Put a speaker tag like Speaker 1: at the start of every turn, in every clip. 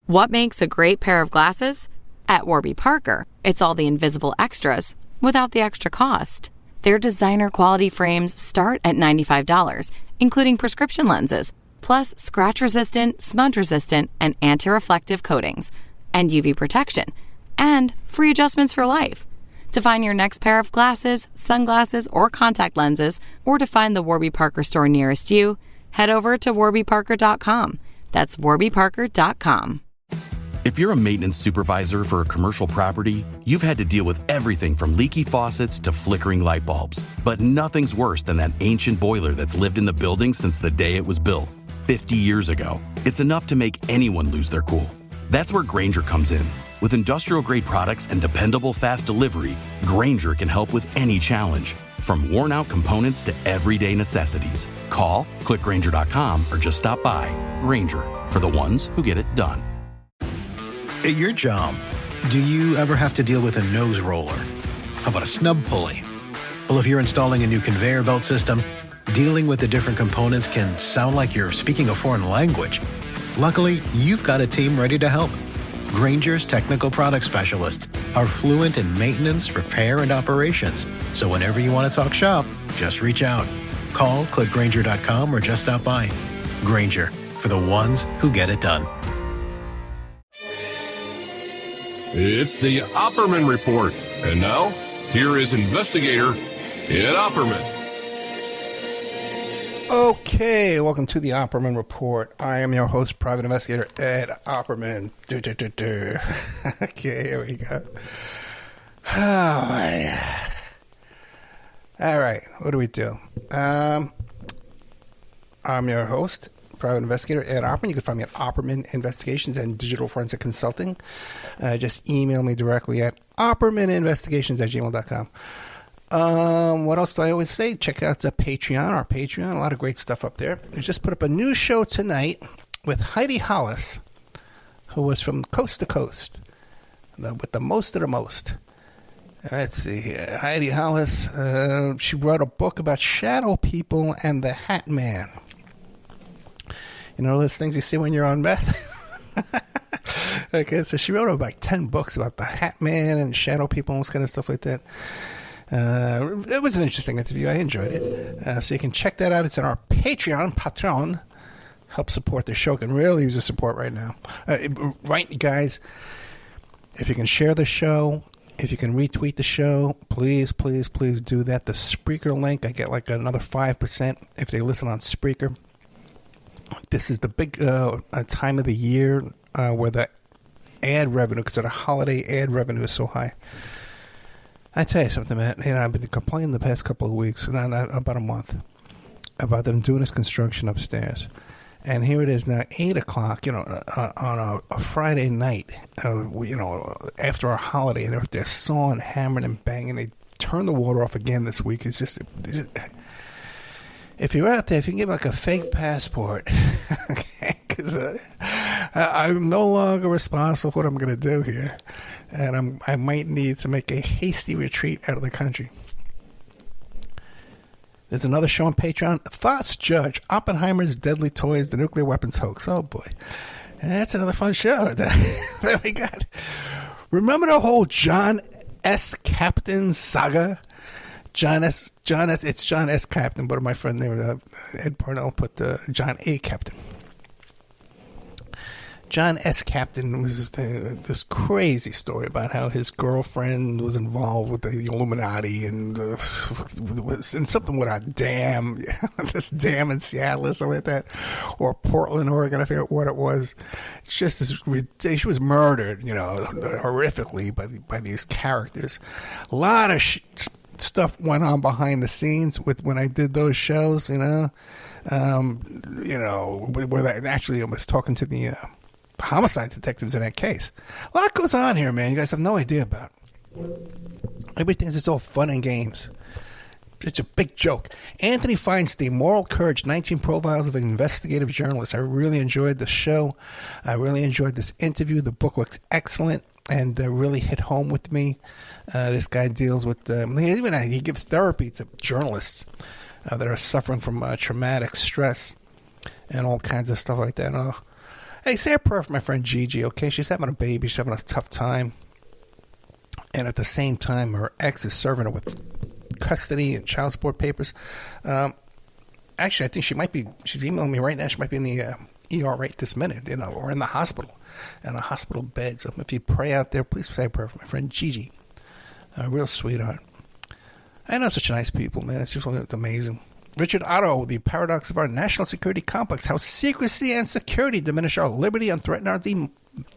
Speaker 1: What makes a great pair of glasses? At Warby Parker, it's all the invisible extras without the extra cost. Their designer quality frames start at $95, including prescription lenses, plus scratch-resistant, smudge-resistant, and anti-reflective coatings, and UV protection, and free adjustments for life. To find your next pair of glasses, sunglasses, or contact lenses, or to find the Warby Parker store nearest you, head over to warbyparker.com. That's warbyparker.com.
Speaker 2: If you're a maintenance supervisor for a commercial property, you've had to deal with everything from leaky faucets to flickering light bulbs. But nothing's worse than that ancient boiler that's lived in the building since the day it was built, 50 years ago. It's enough to make anyone lose their cool. That's where Grainger comes in. With industrial-grade products and dependable fast delivery, Grainger can help with any challenge, from worn-out components to everyday necessities. Call, click Grainger.com, or just stop by. Grainger, for the ones who get it done.
Speaker 3: At your job, do you ever have to deal with a nose roller? How about a snub pulley? Well, if you're installing a new conveyor belt system, dealing with the different components can sound like you're speaking a foreign language. Luckily, you've got a team ready to help. Grainger's technical product specialists are fluent in maintenance, repair, and operations. So whenever you want to talk shop, just reach out. Call, click Grainger.com, or just stop by. Grainger, for the ones who get it done.
Speaker 4: It's the Opperman Report. And now, here is investigator Ed Opperman.
Speaker 5: Okay, welcome to the Opperman Report. I am your host, Private Investigator Ed Opperman. Okay, here we go. Oh, my God. All right, what do we do? I'm your host, Private Investigator Ed Opperman. You can find me at Opperman Investigations and Digital Forensic Consulting. Just email me directly at oppermaninvestigations@gmail.com. What else do I always say? Check out the Patreon, our Patreon. A lot of great stuff up there. We just put up a new show tonight with Heidi Hollis, who was from Coast to Coast, with the most of the most. Let's see here. Heidi Hollis, she wrote a book about shadow people and the Hat Man. You know those things you see when you're on meth? Okay, so she wrote like 10 books about the Hat Man and shadow people and this kind of stuff like that. It was an interesting interview. I enjoyed it. So you can check that out. It's on our Patreon. Help support the show. Can really use the support right now. Right, guys, if you can share the show, if you can retweet the show, please, please, please do that. The Spreaker link, I get like another 5% if they listen on Spreaker. This is the big time of the year where the ad revenue, because the holiday ad revenue is so high. I tell you something, man. You know, I've been complaining the past couple of weeks, about a month, about them doing this construction upstairs. And here it is now, 8 o'clock, you know, on a Friday night, you know, after a holiday, and they're sawing, hammering, and banging. They turn the water off again this week. It's just... If you're out there, if you can get like a fake passport, okay, because I'm no longer responsible for what I'm going to do here, and I might need to make a hasty retreat out of the country. There's another show on Patreon, Thoughts Judge, Oppenheimer's Deadly Toys, the Nuclear Weapons Hoax. Oh, boy. And that's another fun show. There we got. Remember the whole John S. Captain saga? It's John S. Captain, but my friend named Ed Parnell put John A. Captain. John S. Captain was this crazy story about how his girlfriend was involved with the Illuminati and was in something with a dam, this dam in Seattle or something like that, or Portland, Oregon. I forget what it was. It's just this. She was murdered, you know, horrifically by these characters. A lot of stuff went on behind the scenes when I did those shows, you know, where I actually was talking to the homicide detectives in that case. A lot goes on here, man. You guys have no idea about. Everybody thinks it's all fun and games. It's a big joke. Anthony Feinstein, Moral Courage, 19 Profiles of an Investigative Journalist. I really enjoyed the show. I really enjoyed this interview. The book looks excellent and really hit home with me. This guy deals with, he gives therapy to journalists that are suffering from traumatic stress and all kinds of stuff like that. Hey, say a prayer for my friend Gigi, okay? She's having a baby. She's having a tough time. And at the same time, her ex is serving her with custody and child support papers. Actually, I think she's emailing me right now. She might be in the ER right this minute, or in the hospital, in a hospital bed. So if you pray out there, please say a prayer for my friend Gigi. A real sweetheart. I know such nice people, man. It's just amazing. Richard Otto, The Paradox of Our National Security Complex, How Secrecy and Security Diminish Our Liberty and Threaten Our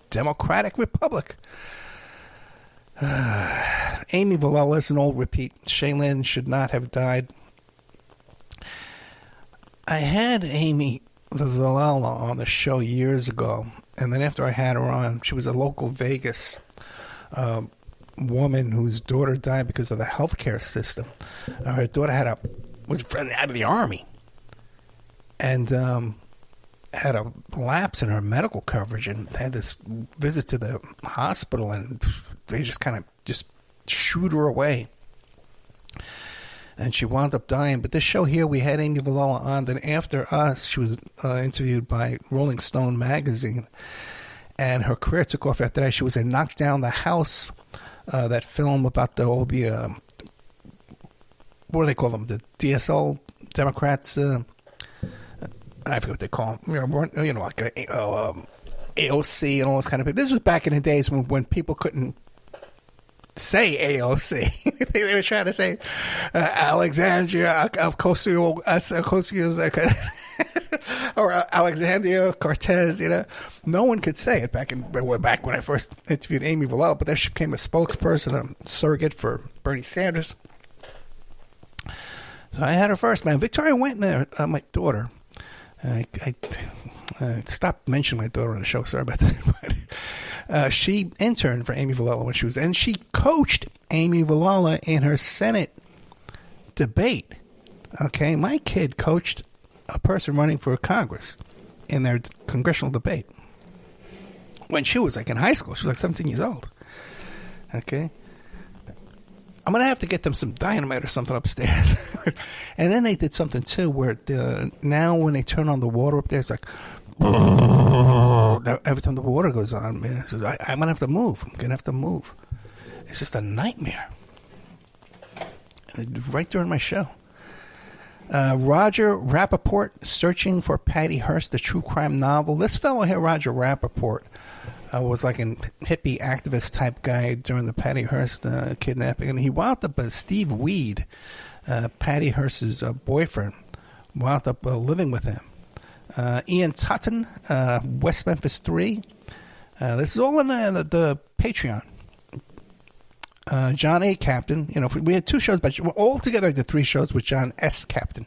Speaker 5: Democratic Republic. Amy Vilela is an old repeat. Shaylin should not have died. I had Amy Vilela on the show years ago, and then after I had her on, she was a local Vegas woman whose daughter died because of the healthcare system. Her daughter was out of the Army and had a lapse in her medical coverage and had this visit to the hospital, and they just kind of shooed her away. And she wound up dying. But this show here, we had Amy Vilela on. Then after us, she was interviewed by Rolling Stone magazine. And her career took off after that. She was in Knock Down the House, that film about what do they call them? The DSL Democrats. I forget what they call them. Like AOC and all this kind of thing. This was back in the days when people couldn't say AOC. They were trying to say Alexandria Ocasio, or Alexandria Cortez. No one could say it back when I first interviewed Amy Vilela. But then she became a spokesperson, a surrogate for Bernie Sanders. So I had her first, man. Victoria Wentner, my daughter. I stopped mentioning my daughter on the show. Sorry about that. But she interned for Amy Vilela when she was, and she coached Amy Vilela in her Senate debate. Okay, my kid coached a person running for Congress in their congressional debate when she was in high school. She was 17 years old. Okay. I'm going to have to get them some dynamite or something upstairs. And then they did something, too, where now when they turn on the water up there, it's like, every time the water goes on, man, I'm going to have to move. I'm going to have to move. It's just a nightmare. Right during my show. Roger Rappaport, Searching for Patty Hearst, the true crime novel. This fellow here, Roger Rappaport, was like a hippie activist type guy during the Patty Hearst kidnapping, and he wound up as Steve Weed, Patty Hearst's boyfriend, wound up living with him. Ian Totten, West Memphis 3. This is all in the Patreon. John A. Captain. We had 2 shows, but all together I did 3 shows with John S. Captain.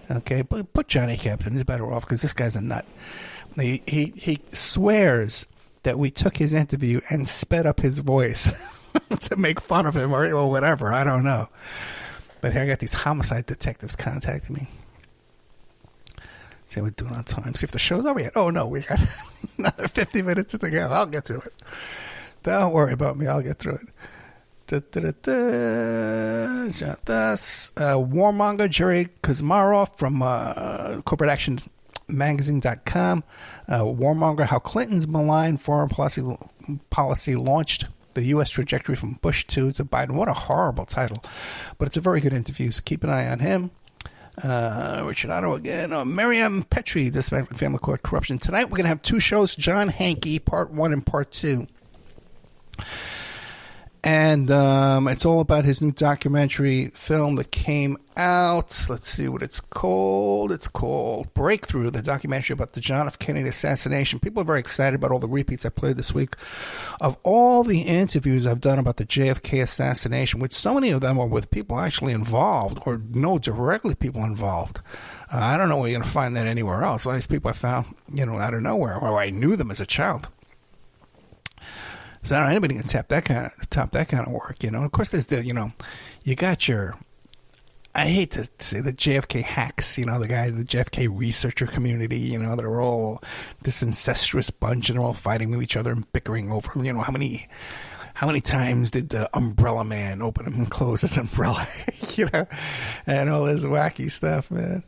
Speaker 5: Okay, but put John A. Captain. He's better off because this guy's a nut. He swears that we took his interview and sped up his voice to make fun of him or whatever. I don't know. But here I got these homicide detectives contacting me. See how we're doing on time. See if the show's over yet. Oh, no, we got another 50 minutes to go. I'll get through it. Don't worry about me. I'll get through it. Warmonger Jerry Kuzmarov from corporateactionmagazine.com. Warmonger, how Clinton's malign foreign policy launched the U.S. trajectory from Bush 2 to Biden. What a horrible title. But it's a very good interview, so keep an eye on him. Richard Otto again. Miriam Petrie, This Family Court Corruption. Tonight we're going to have 2 shows. John Hankey, Part 1 and Part 2. And it's all about his new documentary film that came out. Let's see what it's called. It's called Breakthrough, the documentary about the John F. Kennedy assassination. People are very excited about all the repeats I played this week of all the interviews I've done about the JFK assassination, which so many of them are with people actually involved or know directly people involved. I don't know where you're going to find that anywhere else. All these people I found, out of nowhere, or I knew them as a child. So I don't know, anybody can top that kind of work, Of course, there's the, you got your, I hate to say the JFK hacks, the JFK researcher community, that are all this incestuous bunch and they're all fighting with each other and bickering over, how many times did the umbrella man open and close his umbrella, and all this wacky stuff, man.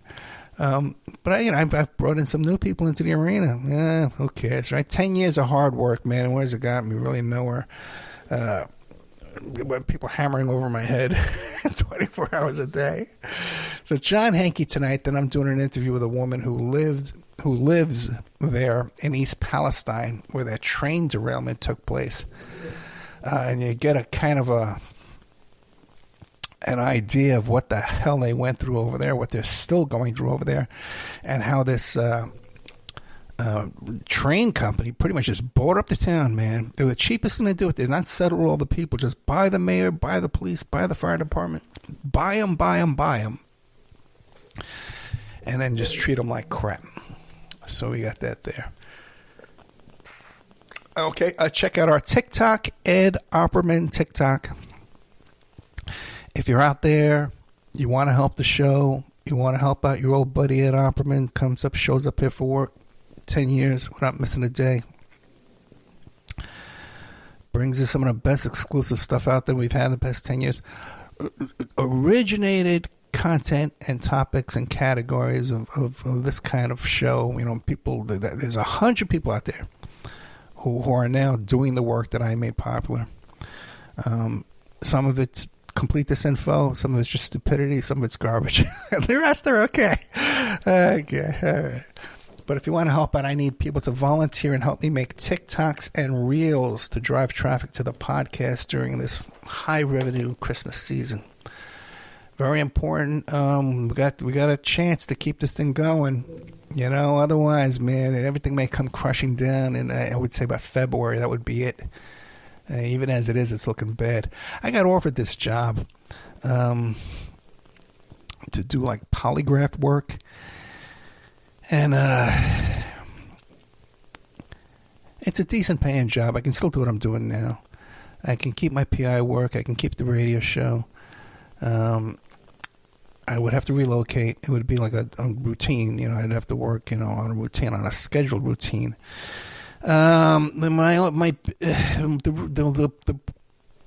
Speaker 5: But I've brought in some new people into the arena. Yeah, who cares, right? 10 years of hard work, man. And where's it got me? Really nowhere. People hammering over my head 24 hours a day. So John Hankey tonight, then I'm doing an interview with a woman who lives there in East Palestine, where that train derailment took place. And you get a kind of an idea of what the hell they went through over there, what they're still going through over there, and how this train company pretty much just bought up the town, man. They're the cheapest thing to do it. They're not settle all the people. Just buy the mayor, buy the police, buy the fire department. Buy them. And then just treat them like crap. So we got that there. Okay, check out our TikTok, Ed Opperman TikTok. If you're out there, you want to help the show, you want to help out your old buddy Ed Opperman, shows up here for work, 10 years without missing a day. Brings us some of the best exclusive stuff out there we've had in the past 10 years. Originated content and topics and categories of this kind of show. People, there's 100 people out there who are now doing the work that I made popular. Some of it's complete disinfo, some of it's just stupidity, some of it's garbage. The rest are okay. Okay, all right. But if you want to help out, I need people to volunteer and help me make TikToks and Reels to drive traffic to the podcast during this high revenue Christmas season. Very important. We got a chance to keep this thing going. Otherwise, man, everything may come crushing down. And I would say by February, that would be it. Even as it is, it's looking bad. I got offered this job to do like polygraph work. And it's a decent paying job. I can still do what I'm doing now. I can keep my PI work. I can keep the radio show. I would have to relocate. It would be like a routine. I'd have to work, on a routine, on a scheduled routine. The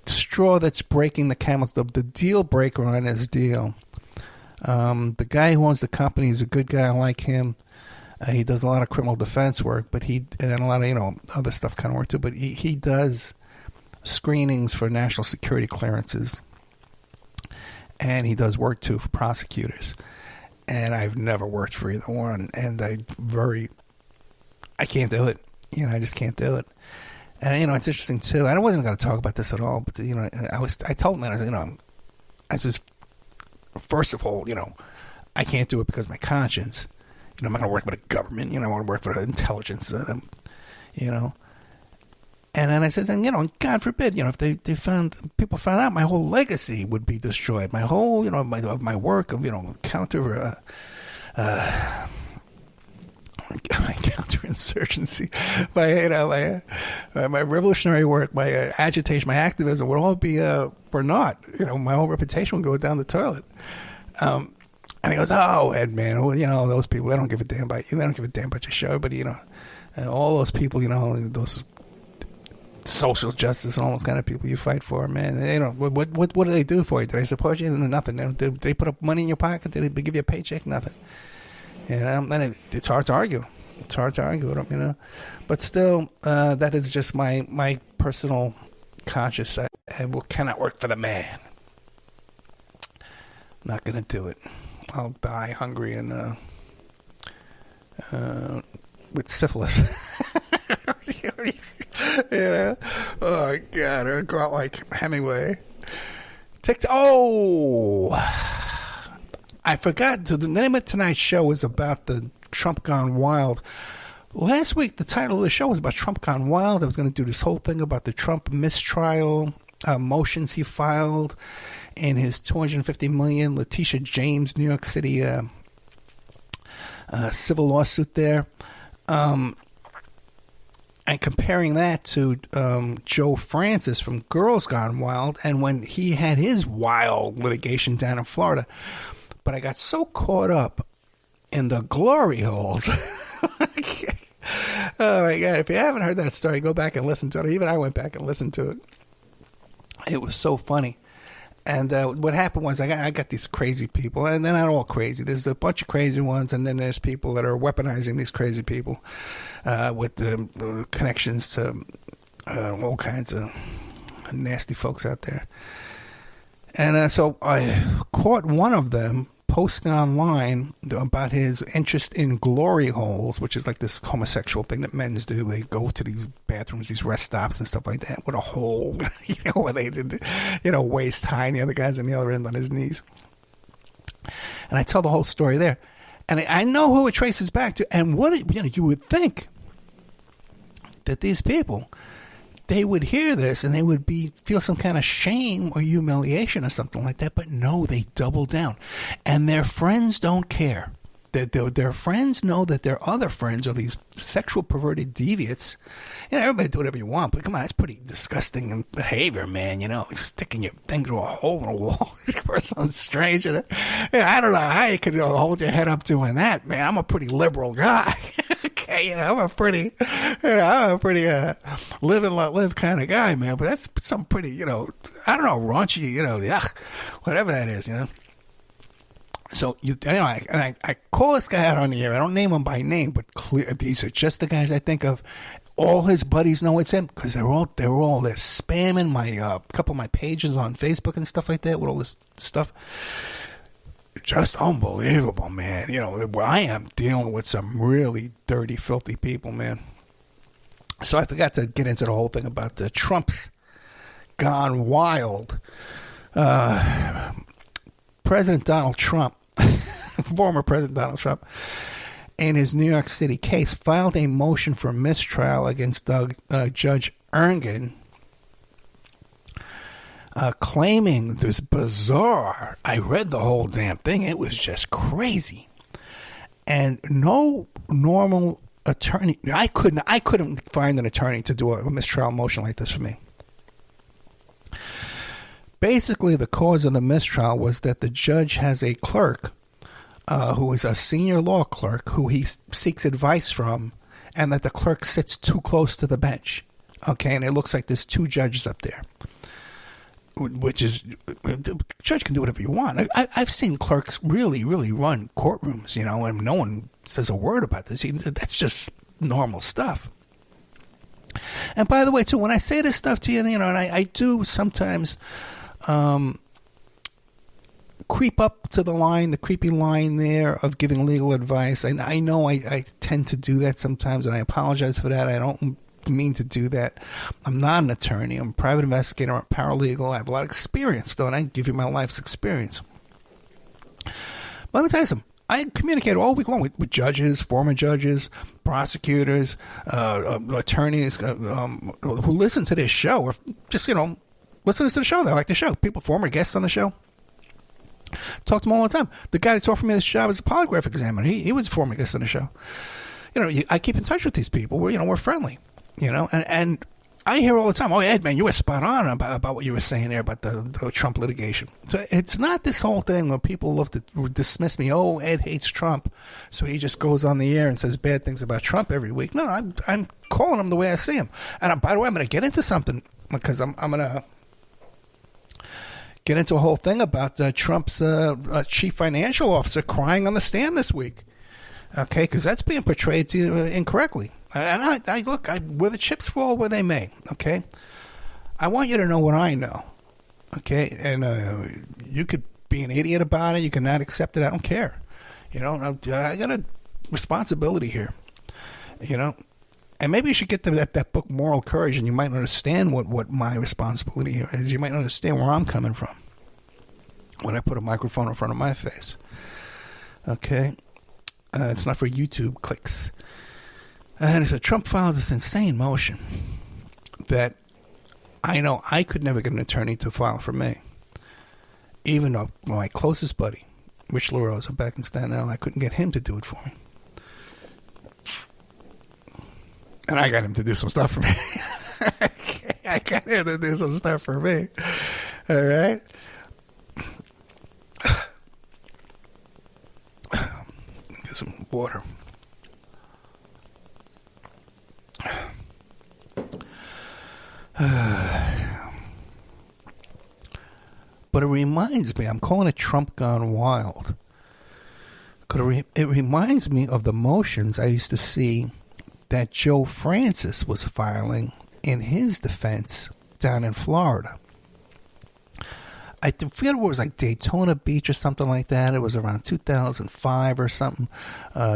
Speaker 5: straw that's breaking the camel's, the deal breaker on this deal. The guy who owns the company is a good guy. I like him. He does a lot of criminal defense work, and a lot of other stuff kind of work too. But he does screenings for national security clearances, and he does work too for prosecutors. And I've never worked for either one, and I can't do it. I just can't do it. And it's interesting too. I wasn't going to talk about this at all, but I told him, I said, first of all, I can't do it because of my conscience. I'm not going to work for the government. I want to work for the intelligence. And then I said, God forbid, if people found out, my whole legacy would be destroyed. My whole, my work of, counterinsurgency, my revolutionary work, my agitation, my activism would all be for naught. My whole reputation would go down the toilet. And he goes, "Oh, Ed, man, those people, they don't give a damn about you. They don't give a damn about your show. But all those people, those social justice and all those kind of people you fight for, man, they don't. What do they do for you? Did they support you? Nothing. Did they put up money in your pocket? Did they give you a paycheck? Nothing. And it's hard to argue. It's hard to argue with them, But still, that is just my personal conscience. I cannot work for the man. Not going to do it. I'll die hungry and with syphilis. Oh, God. I'll go out like Hemingway. I forgot. So the name of tonight's show is about the Trump Gone Wild. Last week, the title of the show was about Trump Gone Wild. I was going to do this whole thing about the Trump mistrial motions he filed in his $250 million Letitia James, New York City civil lawsuit there. And comparing that to Joe Francis from Girls Gone Wild and when he had his wild litigation down in Florida. But I got so caught up in the glory holes. Oh, my God. If you haven't heard that story, go back and listen to it. Even I went back and listened to it. It was so funny. And what happened was I got these crazy people, and they're not all crazy. There's a bunch of crazy ones, and then there's people that are weaponizing these crazy people with connections to all kinds of nasty folks out there. And so I caught one of them posting online about his interest in glory holes, which is like this homosexual thing that men do. They go to these bathrooms, these rest stops and stuff like that with a hole, where they did, waist high, and the other guy's on the other end on his knees. And I tell the whole story there. And I know who it traces back to. And you would think that these people, they would hear this and they would feel some kind of shame or humiliation or something like that. But no, they double down. And their friends don't care. Their friends know that their other friends are these sexual perverted deviants. Everybody do whatever you want, but come on, that's pretty disgusting behavior, man. Sticking your thing through a hole in a wall for some strange. I don't know how you could hold your head up doing that, man. I'm a pretty liberal guy. Okay, I'm a pretty live and let live kind of guy, man. But that's some pretty, I don't know, raunchy, whatever that is, So I call this guy out on the air. I don't name him by name, but these are just the guys I think of. All his buddies know it's him because they're spamming my couple of my pages on Facebook and stuff like that with all this stuff. Just unbelievable, man. Where I am dealing with some really dirty, filthy people, man. So I forgot to get into the whole thing about the Trump's gone wild. President Donald Trump, former President Donald Trump, in his New York City case, filed a motion for mistrial against Judge Ergen, claiming this bizarre, I read the whole damn thing, it was just crazy. And no normal attorney, I couldn't find an attorney to do a mistrial motion like this for me. Basically, the cause of the mistrial was that the judge has a clerk who is a senior law clerk who he seeks advice from, and that the clerk sits too close to the bench. Okay, and it looks like there's two judges up there, which is, the judge can do whatever you want. I've seen clerks really, really run courtrooms, and no one says a word about this. That's just normal stuff. And by the way, too, when I say this stuff to you, and I do sometimes creep up to the creepy line there of giving legal advice. And I know I tend to do that sometimes, and I apologize for that. I don't mean to do that. I'm not an attorney. I'm a private investigator. I'm a paralegal. I have a lot of experience, though, and I give you my life's experience. But let me tell you something. I communicate all week long with judges, former judges, prosecutors, attorneys who listen to this show, or just, listen to the show. They like the show. People, former guests on the show. Talk to them all the time. The guy that's offering me this job is a polygraph examiner. He was a former guest on the show. I keep in touch with these people. We're friendly, and I hear all the time, oh, Ed, man, you were spot on about what you were saying there about the Trump litigation. So it's not this whole thing where people love to dismiss me. Oh, Ed hates Trump, so he just goes on the air and says bad things about Trump every week. No, I'm calling him the way I see him. And by the way, I'm going to get into something because I'm going to get into a whole thing about Trump's chief financial officer crying on the stand this week. Okay, because that's being portrayed to you incorrectly. And I look, where the chips fall, where they may. Okay, I want you to know what I know. Okay, and you could be an idiot about it. You can not accept it. I don't care. I got a responsibility here. And maybe you should get that book, Moral Courage, and you might understand what my responsibility here is. You might understand where I'm coming from when I put a microphone in front of my face. Okay. It's not for YouTube clicks. And so Trump files this insane motion that I know I could never get an attorney to file for me. Even though my closest buddy, Rich LaRosa, back in Staten Island, I couldn't get him to do it for me. And I got him to do some stuff for me. I got him to do some stuff for me. All right? Get some water. But it reminds me, I'm calling it Trump Gone Wild. It reminds me of the motions I used to see that Joe Francis was filing in his defense down in Florida. I forget what it was, like Daytona Beach or something like that. It was around 2005 or something.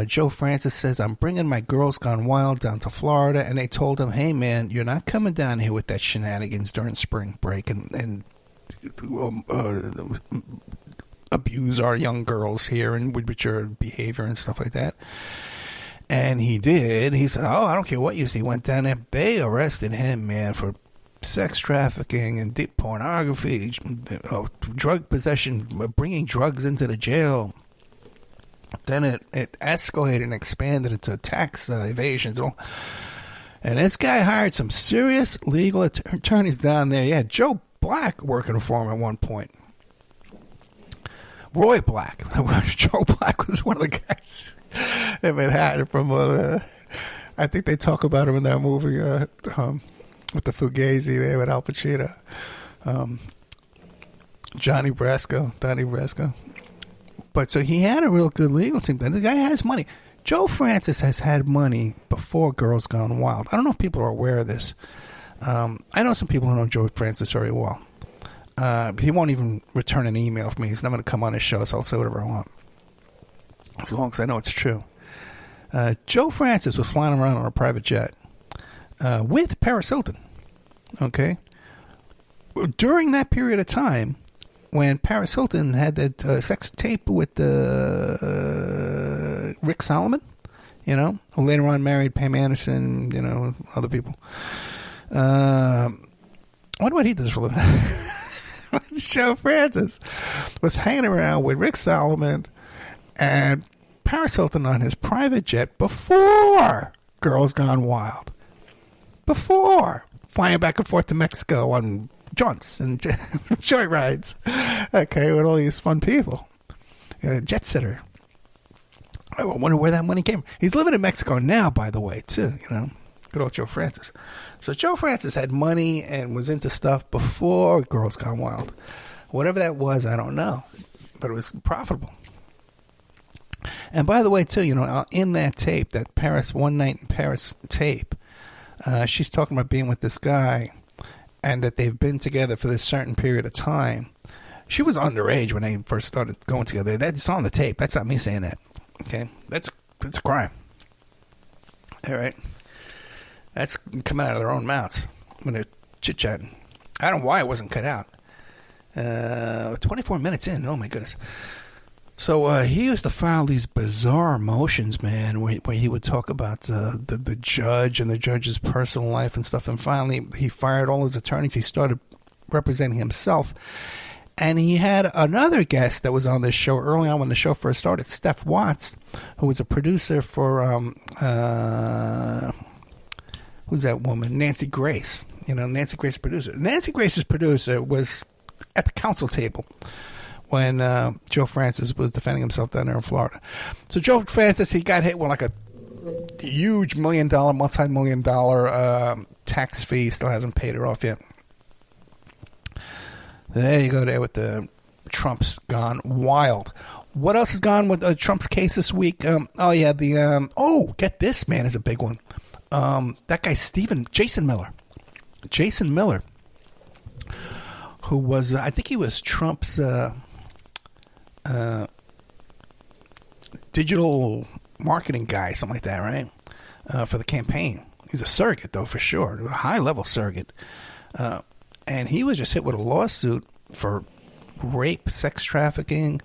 Speaker 5: Joe Francis says, I'm bringing my Girls Gone Wild down to Florida. And they told him, hey, man, you're not coming down here with that shenanigans during spring break and abuse our young girls here and with your behavior and stuff like that. And he did. He said, I don't care what you see. He went down there. They arrested him, man, for sex trafficking and deep pornography, drug possession, bringing drugs into the jail. Then it escalated and expanded into tax evasions. And this guy hired some serious legal attorneys down there. Yeah, Joe Black working for him at one point. Roy Black. Joe Black was one of the guys in Manhattan from, I think they talk about him in that movie, with the Fugazi there with Al Pacino. Donnie Brasco. But so he had a real good legal team. The guy has money. Joe Francis has had money before Girls Gone Wild. I don't know if people are aware of this. I know some people who know Joe Francis very well. He won't even return an email from me. He's not going to come on his show, so I'll say whatever I want. As long as I know it's true. Joe Francis was flying around on a private jet with Paris Hilton. Okay? During that period of time, when Paris Hilton had that sex tape with Rick Solomon, who later on married Pam Anderson, other people. What he does for a living? Joe Francis was hanging around with Rick Solomon and Paris Hilton on his private jet before Girls Gone Wild. Before flying back and forth to Mexico on jaunts and joy rides. Okay, with all these fun people. Jet setter. I wonder where that money came from. He's living in Mexico now, by the way, too. Good old Joe Francis. So Joe Francis had money and was into stuff before Girls Gone Wild. Whatever that was, I don't know. But it was profitable. And by the way, too, in that tape, that Paris, One Night in Paris tape, she's talking about being with this guy and that they've been together for this certain period of time. She was underage when they first started going together. That's on the tape. That's not me saying that. Okay? That's a crime. All right? That's coming out of their own mouths when they're chit-chatting. I don't know why it wasn't cut out. 24 minutes in. Oh, my goodness. So he used to file these bizarre motions, man, where he would talk about the judge and the judge's personal life and stuff. And finally, he fired all his attorneys. He started representing himself. And he had another guest that was on this show early on when the show first started, Steph Watts, who was a producer for, who's that woman? Nancy Grace. Nancy Grace's producer. Nancy Grace's producer was at the council table when Joe Francis was defending himself down there in Florida. So Joe Francis, he got hit with like a huge multi-million-dollar tax fee. Still hasn't paid it off yet. There you go there with the Trump's Gone Wild. What else has gone with Trump's case this week? Get this, man, is a big one. That guy, Jason Miller. Jason Miller, who was, I think he was Trump's digital marketing guy, something like that, right? For the campaign. He's a surrogate, though, for sure. A high-level surrogate. And he was just hit with a lawsuit for rape, sex trafficking,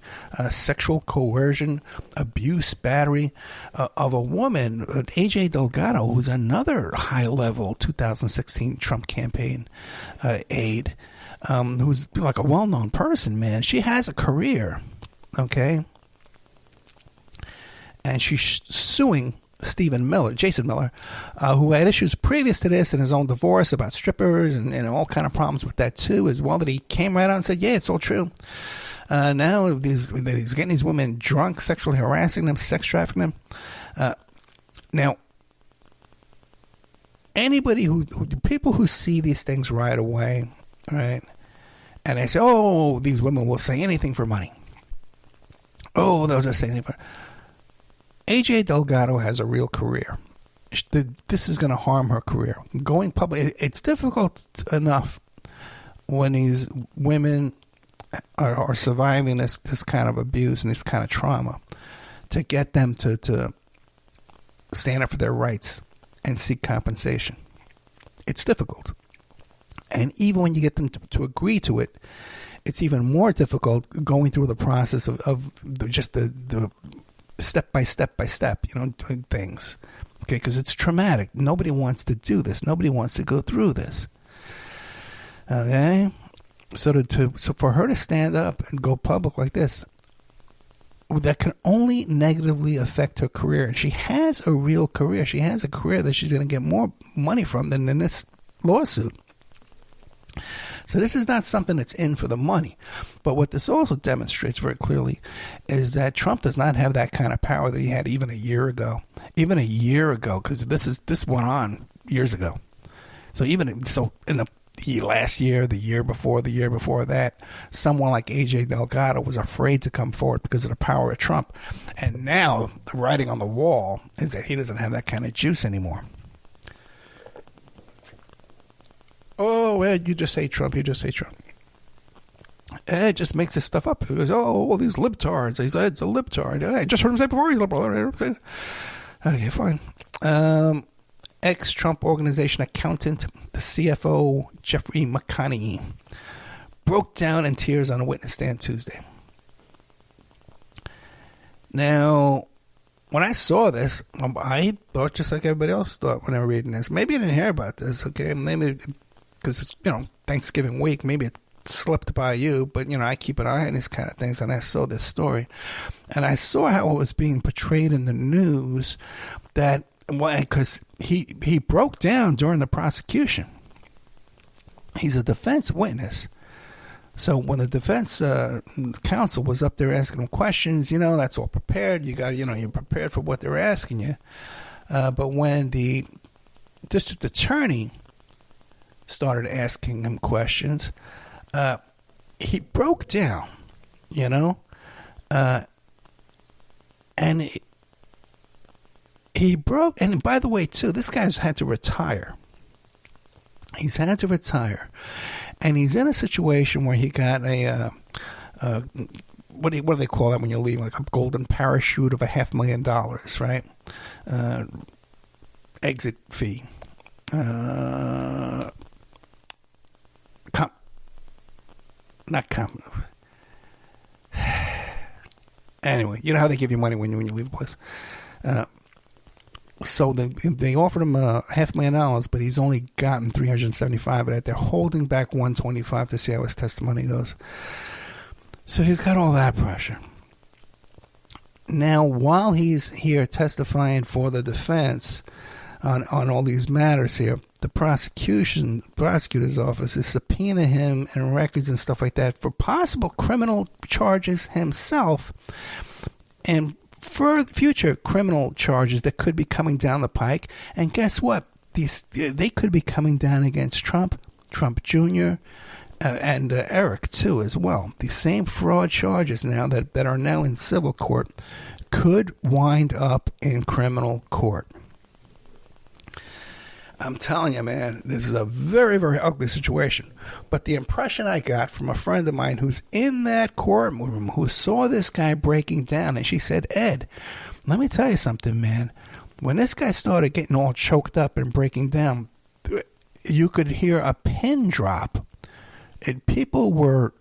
Speaker 5: sexual coercion, abuse, battery of a woman, AJ Delgado, who's another high-level 2016 Trump campaign aide, who's like a well-known person, man. She has a career, okay? And she's suing Jason Miller, who had issues previous to this in his own divorce about strippers and all kind of problems with that too, as well, that he came right out and said, yeah, it's all true. Now he's getting these women drunk, sexually harassing them, sex trafficking them. Now, anybody people who see these things right away, right, And they say, oh, these women will say anything for money. Oh, they'll just say anything for... AJ Delgado has a real career. This is going to harm her career. Going public, it's difficult enough when these women are surviving this kind of abuse and this kind of trauma to get them to stand up for their rights and seek compensation. It's difficult. And even when you get them to agree to it, it's even more difficult going through the process of just the step by step, doing things. Okay, because it's traumatic. Nobody wants to do this. Nobody wants to go through this. Okay? So for her to stand up and go public like this, that can only negatively affect her career. And she has a real career. She has a career that she's going to get more money from than in this lawsuit. So this is not something that's in for the money. But what this also demonstrates very clearly is that Trump does not have that kind of power that he had even a year ago. Even a year ago, because this went on years ago. So in the last year, the year before that, someone like AJ Delgado was afraid to come forward because of the power of Trump. And now the writing on the wall is that he doesn't have that kind of juice anymore. Oh, Ed, you just hate Trump. Ed just makes this stuff up. He goes, all these libtards. He's Ed's a libtard. I just heard him say before he's liberal. Okay, fine. Ex-Trump Organization accountant, the CFO, Jeffrey McConaughey, broke down in tears on a witness stand Tuesday. Now, when I saw this, I thought just like everybody else thought when they were reading this. Maybe I didn't hear about this, okay? Maybe because it's, Thanksgiving week. Maybe it slipped by you, but, I keep an eye on these kind of things, and I saw this story. And I saw how it was being portrayed in the news that, because he broke down during the prosecution. He's a defense witness. So when the defense counsel was up there asking him questions, that's all prepared. You got, you're prepared for what they're asking you. But when the district attorney started asking him questions, he broke down, and he broke. And by the way, too, this guy's had to retire. He's had to retire. And he's in a situation where he got what do they call that when you leave? Like a golden parachute of $500,000, right? Exit fee. Anyway, you know how they give you money when you leave a place. So they offered him $500,000, but he's only gotten $375 of it. They're holding back $125 to see how his testimony goes. So he's got all that pressure. Now, while he's here testifying for the defense on all these matters here, the prosecutor's office is subpoenaing him and records and stuff like that for possible criminal charges himself and for future criminal charges that could be coming down the pike. And guess what? They could be coming down against Trump Jr., and Eric, too, as well. The same fraud charges now that are now in civil court could wind up in criminal court. I'm telling you, man, this is a very, very ugly situation. But the impression I got from a friend of mine who's in that courtroom, who saw this guy breaking down, and she said, Ed, let me tell you something, man. When this guy started getting all choked up and breaking down, you could hear a pin drop. And people were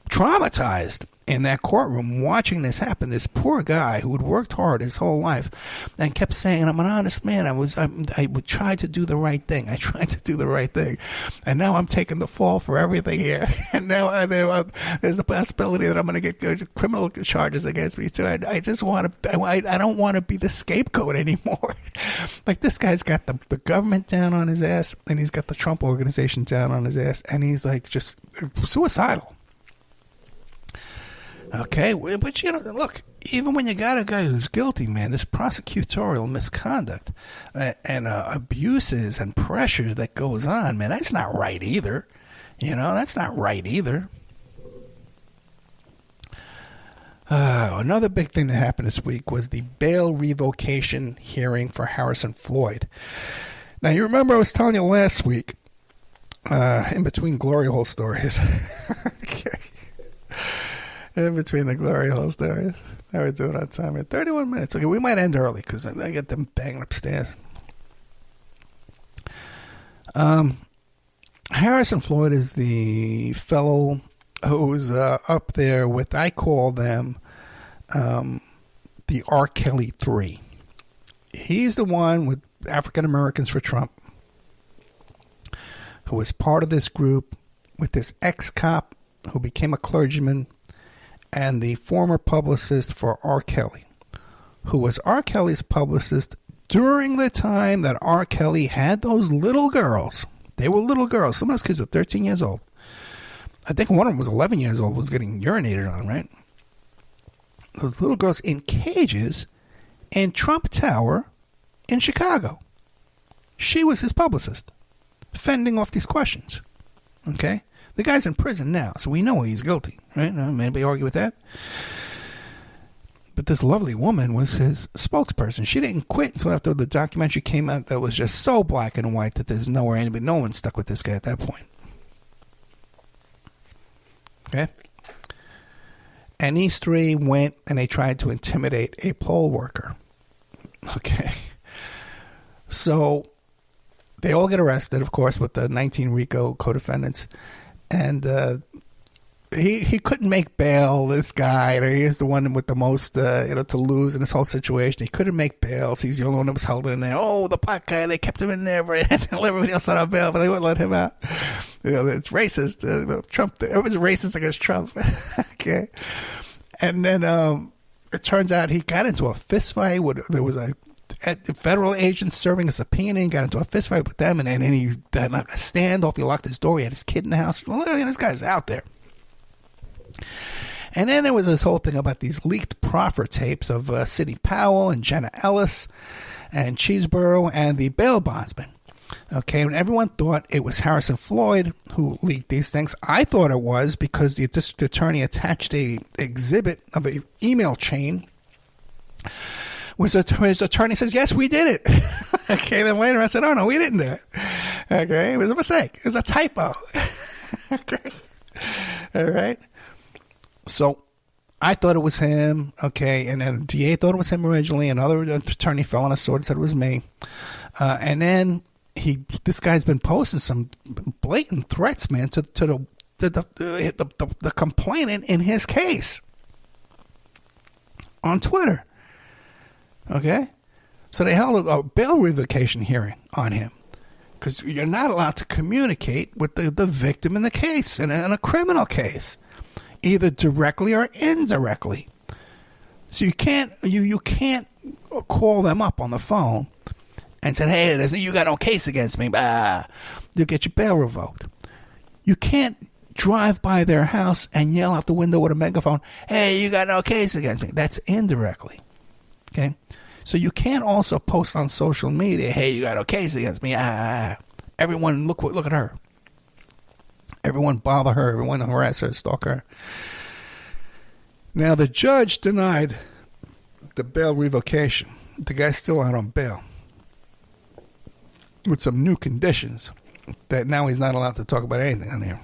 Speaker 5: traumatized in that courtroom watching this happen. This poor guy who had worked hard his whole life and kept saying, I'm an honest man. I would try to do the right thing. I tried to do the right thing. And now I'm taking the fall for everything here. And now there's the possibility that I'm going to get criminal charges against me too. I just want to, I don't want to be the scapegoat anymore. Like, this guy's got the government down on his ass, and he's got the Trump organization down on his ass, and he's like just suicidal. Okay, but look, even when you got a guy who's guilty, man, this prosecutorial misconduct and abuses and pressure that goes on, man, that's not right either. That's not right either. Another big thing that happened this week was the bail revocation hearing for Harrison Floyd. Now, you remember I was telling you last week, in between glory hole stories. In between the glory hole stories. How are we doing on time here? 31 minutes. Okay, we might end early because I get them banging upstairs. Harrison Floyd is the fellow who's up there with, I call them, the R. Kelly 3. He's the one with African Americans for Trump, who was part of this group with this ex-cop who became a clergyman, and the former publicist for R. Kelly, who was R. Kelly's publicist during the time that R. Kelly had those little girls. They were little girls. Some of those kids were 13 years old. I think one of them was 11 years old, was getting urinated on, right? Those little girls in cages in Trump Tower in Chicago. She was his publicist, fending off these questions. Okay? The guy's in prison now, so we know he's guilty, right? Anybody argue with that? But this lovely woman was his spokesperson. She didn't quit until after the documentary came out that was just so black and white that there's no one stuck with this guy at that point. Okay? And these three went and they tried to intimidate a poll worker. Okay? So they all get arrested, of course, with the 19 RICO co-defendants. And he couldn't make bail, this guy. He is the one with the most to lose in this whole situation. He couldn't make bail. So he's the only one that was held in there. Oh, the pot guy, they kept him in there, but everybody else on bail, but they wouldn't let him out. It's racist. Trump, it was racist against Trump. Okay. And then it turns out he got into a fist fight. There was a federal agent serving a subpoena. He got into a fist fight with them, and then he had like a standoff. He locked his door. He had his kid in the house. Well, this guy's out there. And then there was this whole thing about these leaked proffer tapes of Sidney Powell and Jenna Ellis and Cheeseborough and the bail bondsman. Okay, and everyone thought it was Harrison Floyd who leaked these things. I thought it was because the district attorney attached a exhibit of an email chain. His attorney says, yes, we did it. Okay, then later I said, oh, no, we didn't do it. Okay, it was a mistake. It was a typo. Okay, all right. So I thought it was him, okay, and then the DA thought it was him originally. Another attorney fell on his sword and said it was me. And then this guy's been posting some blatant threats, man, to the complainant in his case on Twitter. Okay? So they held a bail revocation hearing on him because you're not allowed to communicate with the victim in the case, in a criminal case, either directly or indirectly. So you can't call them up on the phone and say, hey, you got no case against me. Bah. You'll get your bail revoked. You can't drive by their house and yell out the window with a megaphone, hey, you got no case against me. That's indirectly. Okay? So you can't also post on social media, hey, you got no case against me. Everyone, look at her. Everyone bother her. Everyone harass her, stalk her. Now, the judge denied the bail revocation. The guy's still out on bail with some new conditions that now he's not allowed to talk about anything on here.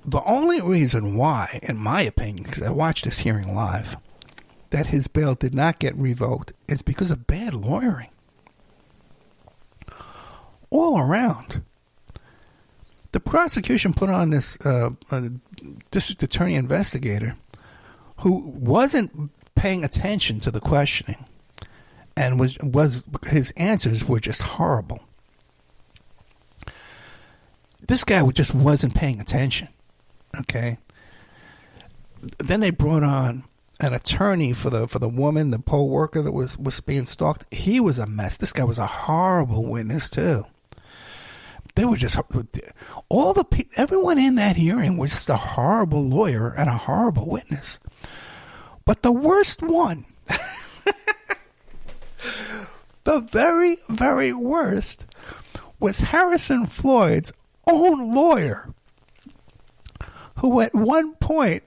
Speaker 5: The only reason why, in my opinion, because I watched this hearing live, that his bail did not get revoked is because of bad lawyering. All around. The prosecution put on this district attorney investigator who wasn't paying attention to the questioning, and was his answers were just horrible. This guy just wasn't paying attention. Okay. Then they brought on an attorney for the woman, the poll worker that was being stalked. He was a mess. This guy was a horrible witness too. They were just everyone in that hearing was just a horrible lawyer and a horrible witness. But the worst one, the very, very worst, was Harrison Floyd's own lawyer, who at one point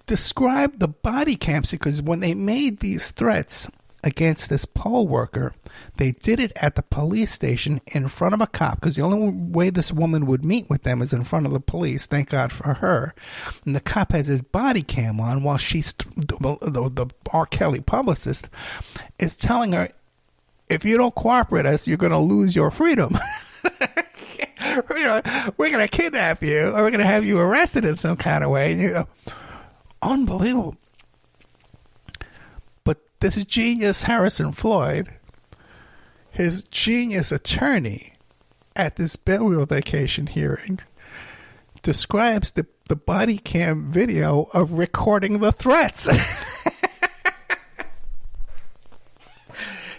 Speaker 5: described the body cams, because when they made these threats against this poll worker, they did it at the police station in front of a cop, because the only way this woman would meet with them is in front of the police. Thank God for her. And the cop has his body cam on while she's the R. Kelly publicist is telling her, if you don't cooperate with us, you're going to lose your freedom. We're going to kidnap you, or we're going to have you arrested in some kind of way. Unbelievable. But this genius Harrison Floyd, his genius attorney at this bail revocation hearing, describes the body cam video of recording the threats.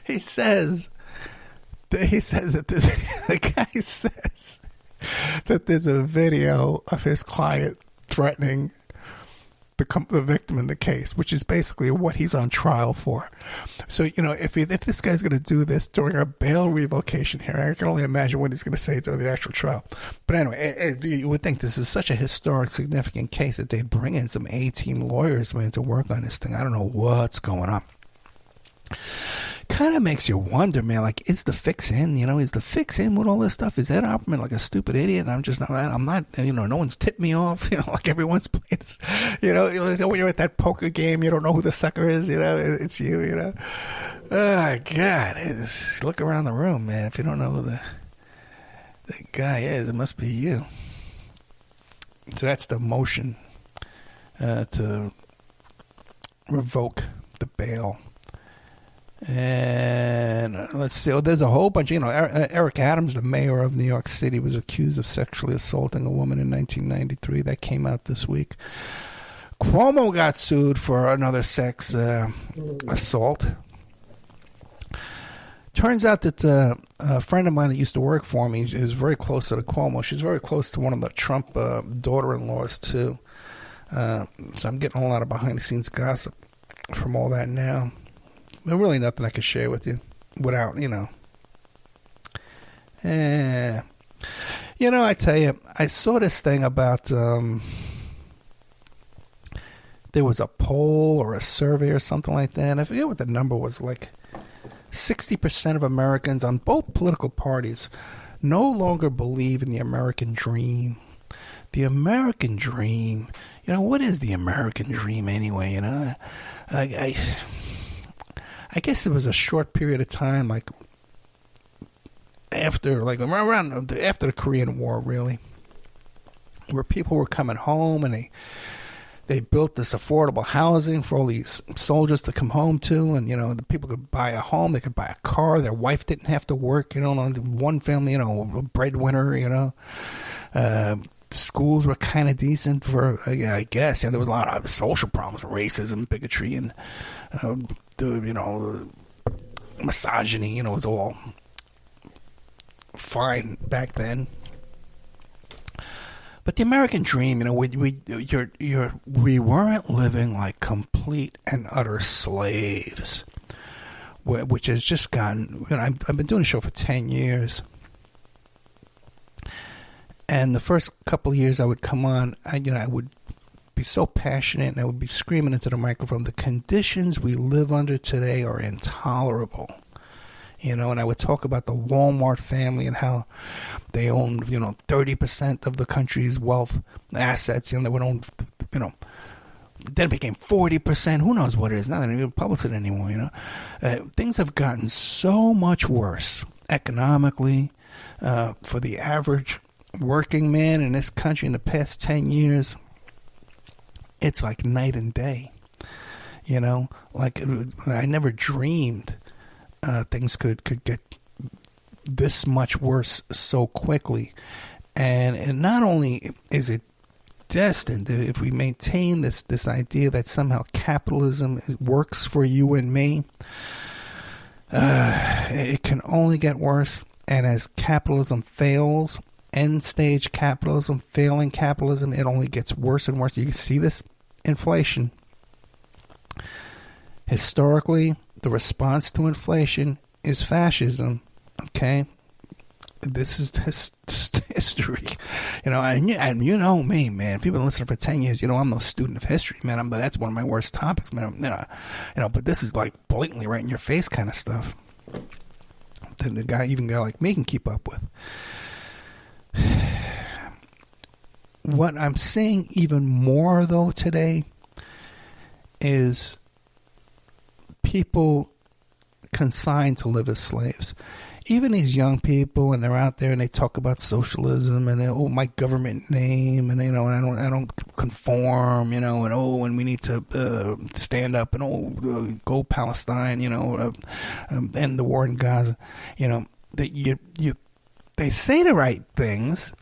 Speaker 5: He says that the guy says that there's a video of his client threatening the victim in the case, which is basically what he's on trial for. So, if this guy's going to do this during a bail revocation hearing, I can only imagine what he's going to say during the actual trial. But anyway, you would think this is such a historic, significant case that they'd bring in some 18 lawyers, man, to work on this thing. I don't know what's going on. Kind of makes you wonder, man, like, is the fix in? Is the fix in with all this stuff? Is Ed Opperman like a stupid idiot? And I'm not, no one's tipped me off, like everyone's playing, when you're at that poker game, you don't know who the sucker is, it's you, Oh, God, look around the room, man. If you don't know who the guy is, it must be you. So that's the motion to revoke the bail. And let's see. There's a whole bunch. Eric Adams, the mayor of New York City, was accused of sexually assaulting a woman in 1993. That came out this week. Cuomo got sued for another sex assault. Turns out that a friend of mine that used to work for me is very close to the Cuomo. She's very close to one of the Trump daughter-in-laws, too. So I'm getting a lot of behind-the-scenes gossip from all that now. There's really nothing I can share with you without, I tell you, I saw this thing about, there was a poll or a survey or something like that. I forget what the number was, like 60% of Americans on both political parties no longer believe in the American dream. The American dream, what is the American dream anyway, I guess it was a short period of time, like after the Korean War, really, where people were coming home and they built this affordable housing for all these soldiers to come home to, and the people could buy a home, they could buy a car, their wife didn't have to work, one family, a breadwinner, schools were kind of decent for, I guess. There was a lot of social problems, racism, bigotry, and misogyny. It was all fine back then. But the American dream, we weren't living like complete and utter slaves, which has just gotten. I've been doing the show for 10 years. And the first couple of years I would come on, I would be so passionate and I would be screaming into the microphone, the conditions we live under today are intolerable. And I would talk about the Walmart family and how they owned, 30% of the country's wealth, assets, they would own, then it became 40%. Who knows what it is? Now they don't even publish it anymore, Things have gotten so much worse economically for the average working man in this country in the past 10 years. It's like night and day, like I never dreamed things could get this much worse so quickly. And not only is it destined, if we maintain this idea that somehow capitalism works for you and me, it can only get worse. And as capitalism fails, end stage capitalism, failing capitalism, it only gets worse and worse. You can see this inflation. Historically, the response to inflation is fascism. Okay? this is history, and you know me, man. If you've been listening for 10 years, I'm no student of history, man. That's one of my worst topics, man. But this is like blatantly right in your face kind of stuff that a guy like me can keep up with. What I'm seeing even more though today is people consigned to live as slaves. Even these young people, and they're out there and they talk about socialism and my government name, and and I don't conform, and we need to stand up and go Palestine, end the war in Gaza, that they say the right things,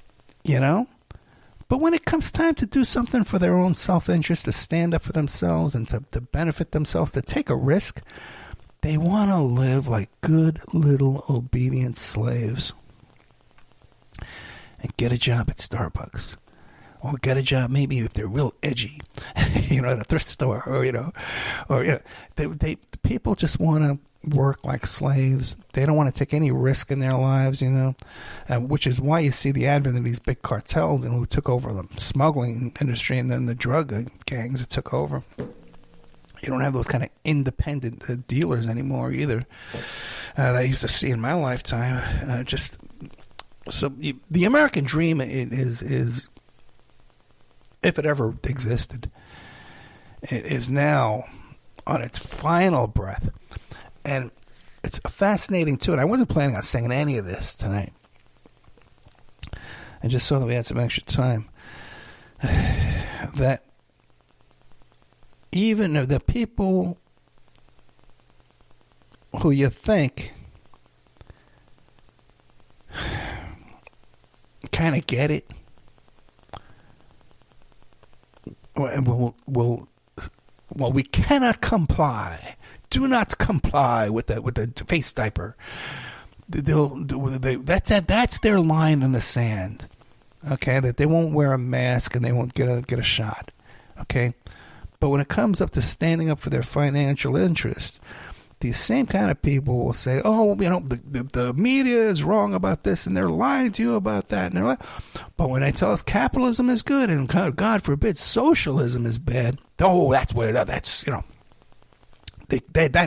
Speaker 5: but when it comes time to do something for their own self-interest, to stand up for themselves and to benefit themselves, to take a risk, they want to live like good little obedient slaves and get a job at Starbucks, or get a job maybe if they're real edgy, at a thrift store, people just want to work like slaves. They don't want to take any risk in their lives, which is why you see the advent of these big cartels and who took over the smuggling industry and then the drug gangs that took over. You don't have those kind of independent dealers anymore either that I used to see in my lifetime. The American dream is, if it ever existed, it is now on its final breath. And it's fascinating, too. And I wasn't planning on saying any of this tonight. I just saw that we had some extra time. That even the people who you think kind of get it will we cannot comply. Do not comply with the face diaper. That's their line in the sand. Okay, that they won't wear a mask and they won't get a shot. Okay. But when it comes up to standing up for their financial interests, these same kind of people will say, the media is wrong about this and they're lying to you about that. And but when they tell us capitalism is good and God forbid socialism is bad, that's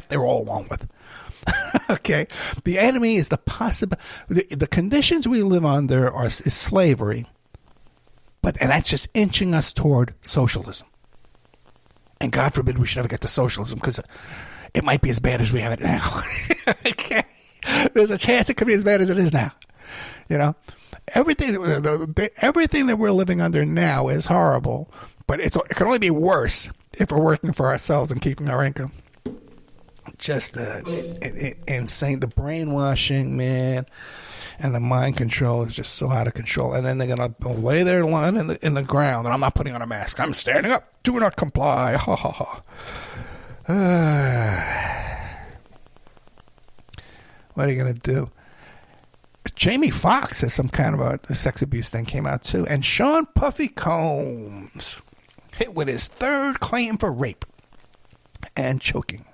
Speaker 5: they're all along with. Okay? The enemy is the conditions we live under is slavery, and that's just inching us toward socialism. And God forbid we should ever get to socialism, because it might be as bad as we have it now. Okay? There's a chance it could be as bad as it is now. Everything that we're living under now is horrible, but it can only be worse if we're working for ourselves and keeping our income. Just insane. The brainwashing, man, and the mind control is just so out of control. And then they're going to lay their line in the ground, and I'm not putting on a mask. I'm standing up. Do not comply. Ha, ha, ha. What are you going to do? Jamie Foxx has some kind of a sex abuse thing came out, too. And Sean Puffy Combs hit with his third claim for rape and choking.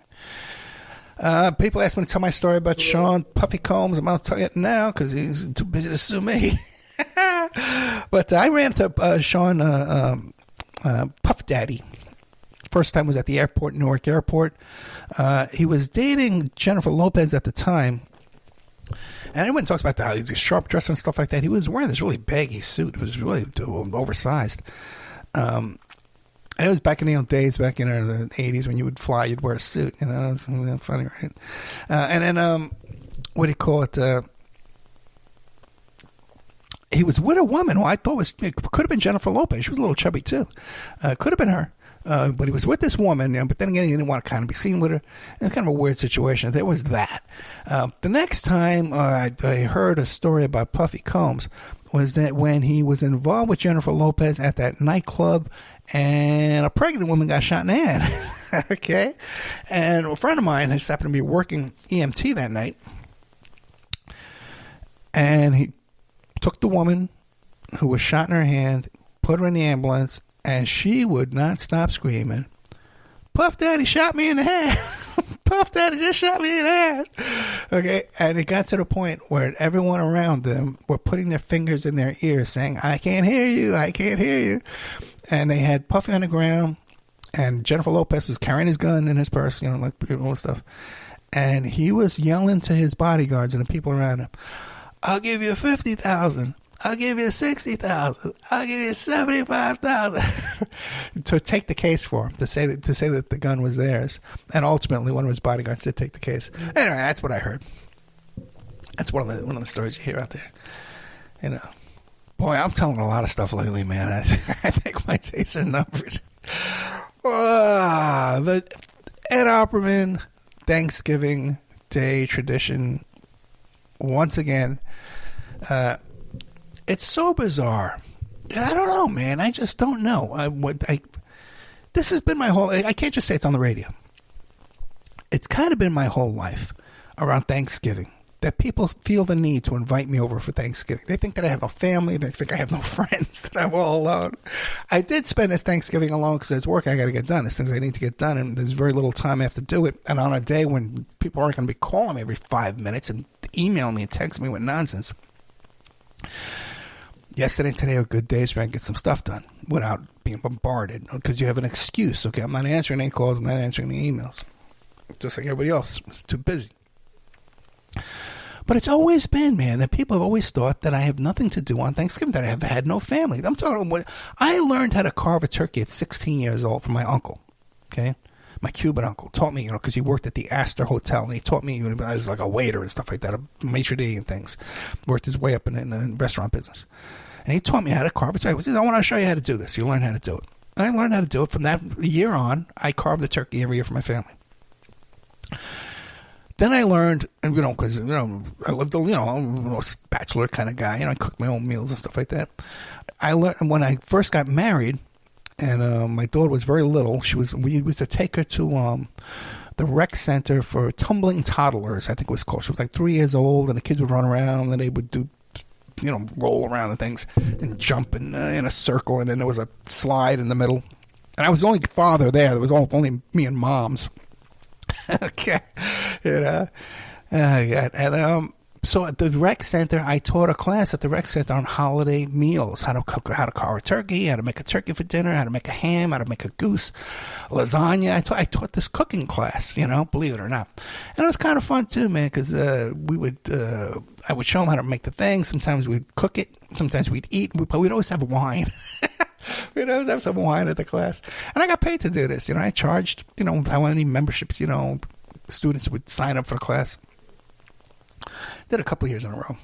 Speaker 5: People ask me to tell my story about Sean Puffy Combs. I'm going to tell you it now because he's too busy to sue me. But I ran into Sean Puff Daddy. First time was at the airport, Newark Airport. He was dating Jennifer Lopez at the time. And everyone talks about that. He's a sharp dresser and stuff like that. He was wearing this really baggy suit. It was really oversized. And it was back in the old days, back in the 80s, when you would fly, you'd wear a suit. It was funny, right? And then, what do you call it? He was with a woman who I thought could have been Jennifer Lopez. She was a little chubby, too. Could have been her. But he was with this woman, but then again, he didn't want to kind of be seen with her. It's kind of a weird situation. There was that. The next time I heard a story about Puffy Combs was that when he was involved with Jennifer Lopez at that nightclub, and a pregnant woman got shot in the hand. Okay? And a friend of mine just happened to be working EMT that night, and he took the woman who was shot in her hand, put her in the ambulance, and she would not stop screaming, "Puff Daddy shot me in the head. off, Daddy. Just shot me in the head. Okay. And it got to the point where everyone around them were putting their fingers in their ears saying, I can't hear you. I can't hear you. And they had Puffy on the ground, and Jennifer Lopez was carrying his gun in his purse, like all this stuff. And he was yelling to his bodyguards and the people around him, I'll give you 50,000. I'll give you 60,000. I'll give you 75,000 to take the case for him, to say that the gun was theirs. And ultimately, one of his bodyguards did take the case. Anyway, that's what I heard. That's one of the stories you hear out there. Boy, I'm telling a lot of stuff lately, man. I think my days are numbered. The Ed Opperman Thanksgiving Day tradition. Once again, it's so bizarre. I don't know, man. I just don't know. This has been my whole... I can't just say it's on the radio. It's kind of been my whole life around Thanksgiving, that people feel the need to invite me over for Thanksgiving. They think that I have no family. They think I have no friends, that I'm all alone. I did spend this Thanksgiving alone because there's work I got to get done. There's things I need to get done, and there's very little time I have to do it. And on a day when people aren't going to be calling me every 5 minutes and emailing me and texting me with nonsense. Yesterday and today are good days where I can get some stuff done without being bombarded, because you have an excuse. Okay, I'm not answering any calls. I'm not answering any emails. Just like everybody else. It's too busy. But it's always been, man, that people have always thought that I have nothing to do on Thanksgiving, that I have had no family. I'm talking about, I learned how to carve a turkey at 16 years old from my uncle, okay? My Cuban uncle taught me, because he worked at the Astor Hotel, and he taught me, I was like a waiter and stuff like that, a maitre d' and things. Worked his way up in the restaurant business. And he taught me how to carve a turkey. He said, I want to show you how to do this. You learn how to do it. And I learned how to do it. From that year on, I carved the turkey every year for my family. Then I learned, and because I lived, I'm a bachelor kind of guy. I cooked my own meals and stuff like that. I learned when I first got married, and my daughter was very little. We used to take her to the rec center for tumbling toddlers, I think it was called. She was like 3 years old, and the kids would run around, and they would do, roll around and things, and jump in a circle, and then there was a slide in the middle. And I was the only father there. There was only me and moms. Okay. So at the rec center, I taught a class at the rec center on holiday meals, how to cook, how to carve a turkey, how to make a turkey for dinner, how to make a ham, how to make a goose, lasagna. I taught this cooking class, believe it or not. And it was kind of fun too, man, because I would show them how to make the thing. Sometimes we'd cook it. Sometimes we'd eat, but we'd always have wine. We'd always have some wine at the class. And I got paid to do this. I charged, how many memberships, students would sign up for the class. Did a couple of years in a row.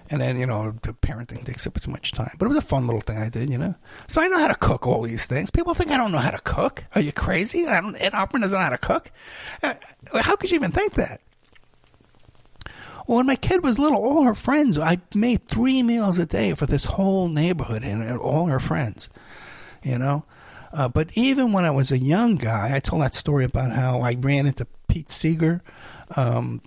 Speaker 5: And then, the parenting takes up too much time. But it was a fun little thing I did, So I know how to cook all these things. People think I don't know how to cook. Are you crazy? Ed Opperman doesn't know how to cook? How could you even think that? Well, when my kid was little, all her friends, I made 3 meals a day for this whole neighborhood and all her friends, But even when I was a young guy, I told that story about how I ran into Pete Seeger a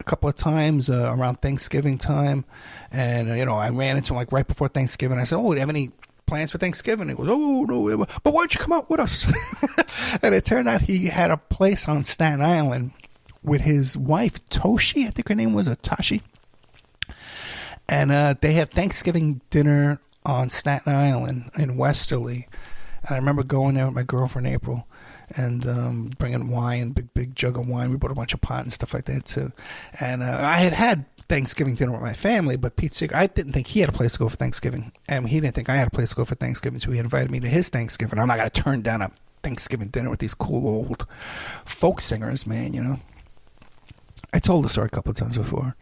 Speaker 5: couple of times around Thanksgiving time. And, I ran into him right before Thanksgiving. I said, do you have any plans for Thanksgiving? He goes, oh, no, but why don't you come out with us? And it turned out he had a place on Staten Island with his wife, Toshi, I think her name was Tashi. And they had Thanksgiving dinner on Staten Island in Westerly. And I remember going there with my girlfriend, April, and bringing wine, big jug of wine. We bought a bunch of pot and stuff like that, too. And I had Thanksgiving dinner with my family, but Pete Seeger, I didn't think he had a place to go for Thanksgiving. And he didn't think I had a place to go for Thanksgiving, so he invited me to his Thanksgiving. I'm not going to turn down a Thanksgiving dinner with these cool old folk singers, man, I told the story a couple of times before.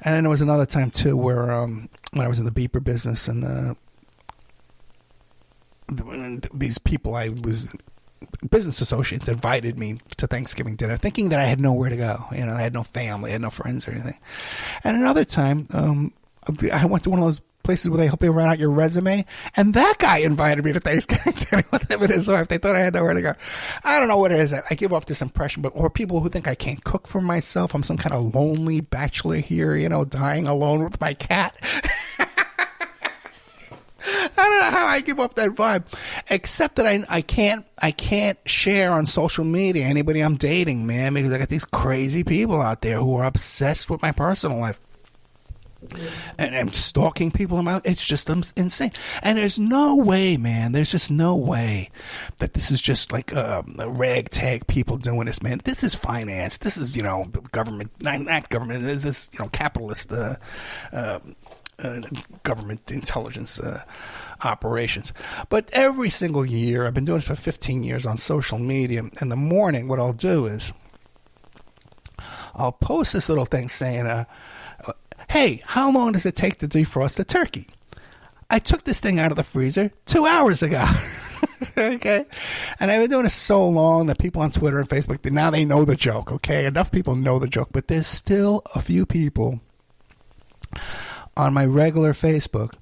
Speaker 5: And then there was another time, too, where when I was in the beeper business and these people business associates invited me to Thanksgiving dinner thinking that I had nowhere to go. I had no family, I had no friends or anything. And another time, I went to one of those places where they help you write out your resume, and that guy invited me to Thanksgiving dinner with him and his wife. They thought I had nowhere to go. I don't know what it is. I give off this impression, or people who think I can't cook for myself. I'm some kind of lonely bachelor here, dying alone with my cat. I don't know how I give off that vibe, except that I can't share on social media anybody I'm dating, man, because I got these crazy people out there who are obsessed with my personal life. And stalking people. It's just insane. And there's no way, man. There's just no way that this is just like ragtag people doing this, man. This is finance. This is, government, not government. This is, capitalist government intelligence operations. But every single year, I've been doing this for 15 years on social media. In the morning, what I'll do is I'll post this little thing saying, hey, how long does it take to defrost a turkey? I took this thing out of the freezer 2 hours ago. Okay? And I've been doing it so long that people on Twitter and Facebook, now they know the joke, okay? Enough people know the joke, but there's still a few people on my regular Facebook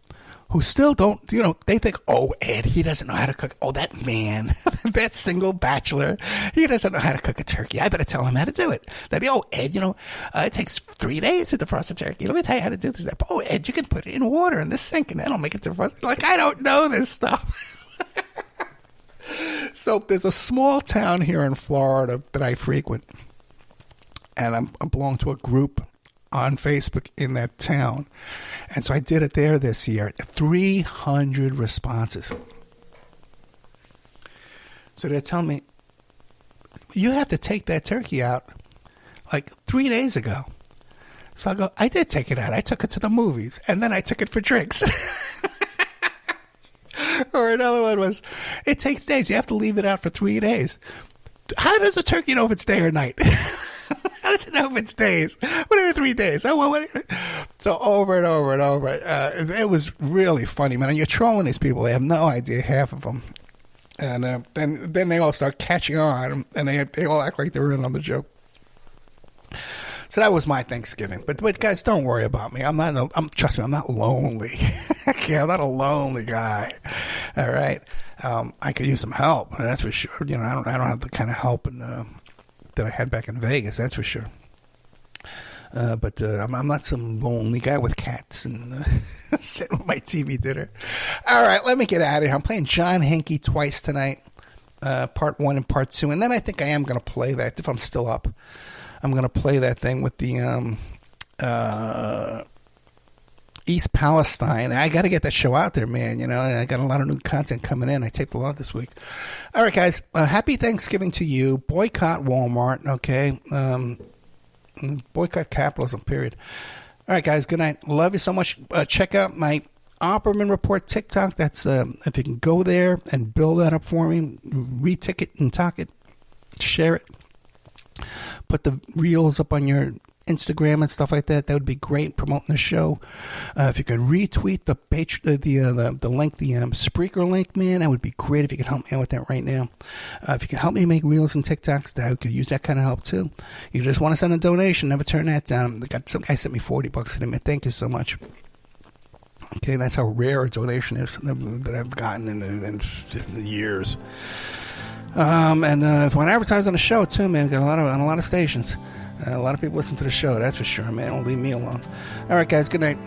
Speaker 5: who still don't, they think, oh, Ed, he doesn't know how to cook. Oh, that man, that single bachelor, he doesn't know how to cook a turkey. I better tell him how to do it. They'd be, oh, Ed, it takes 3 days to defrost a turkey. Let me tell you how to do this. Oh, Ed, you can put it in water in the sink and that'll make it defrost. Like, I don't know this stuff. So there's a small town here in Florida that I frequent, and I belong to a group on Facebook in that town. And so I did it there this year. 300 responses. So they're telling me, you have to take that turkey out like 3 days ago. So I go, I did take it out. I took it to the movies. And then I took it for drinks. Or another one was, it takes days. You have to leave it out for 3 days. How does a turkey know if it's day or night? How does it know if it's days? Whatever, 3 days. Oh, well, so over and over and over. It was really funny, man. And you're trolling these people. They have no idea, half of them. And then they all start catching on, and they all act like they're in on the joke. So that was my Thanksgiving. But guys, don't worry about me. Trust me, I'm not lonely. Okay, I'm not a lonely guy. All right. I could use some help. That's for sure. I don't have the kind of help that I had back in Vegas, that's for sure. But I'm not some lonely guy with cats and sitting with my TV dinner. All right, let me get out of here. I'm playing John Henke twice tonight, part 1 and part 2. And then I think I am going to play that, if I'm still up. I'm going to play that thing with the East Palestine. I got to get that show out there, man. I got a lot of new content coming in. I taped a lot this week. All right, guys. Happy Thanksgiving to you. Boycott Walmart, okay? Boycott capitalism, period. All right, guys. Good night. Love you so much. Check out my Opperman Report TikTok. That's if you can go there and build that up for me, re-tick it and talk it, share it. Put the reels up on your Instagram and stuff like that. That would be great, promoting the show. If you could retweet the link, the Spreaker link, man, that would be great if you could help me out with that right now. If you could help me make reels and TikToks, I could use that kind of help too. You just want to send a donation, never turn that down. Some guy sent me $40 today, man. Thank you so much. Okay, that's how rare a donation is that I've gotten in years. And if I want to advertise on the show too, man, we've got on a lot of stations. A lot of people listen to the show, that's for sure, man. Don't leave me alone. All right, guys, good night.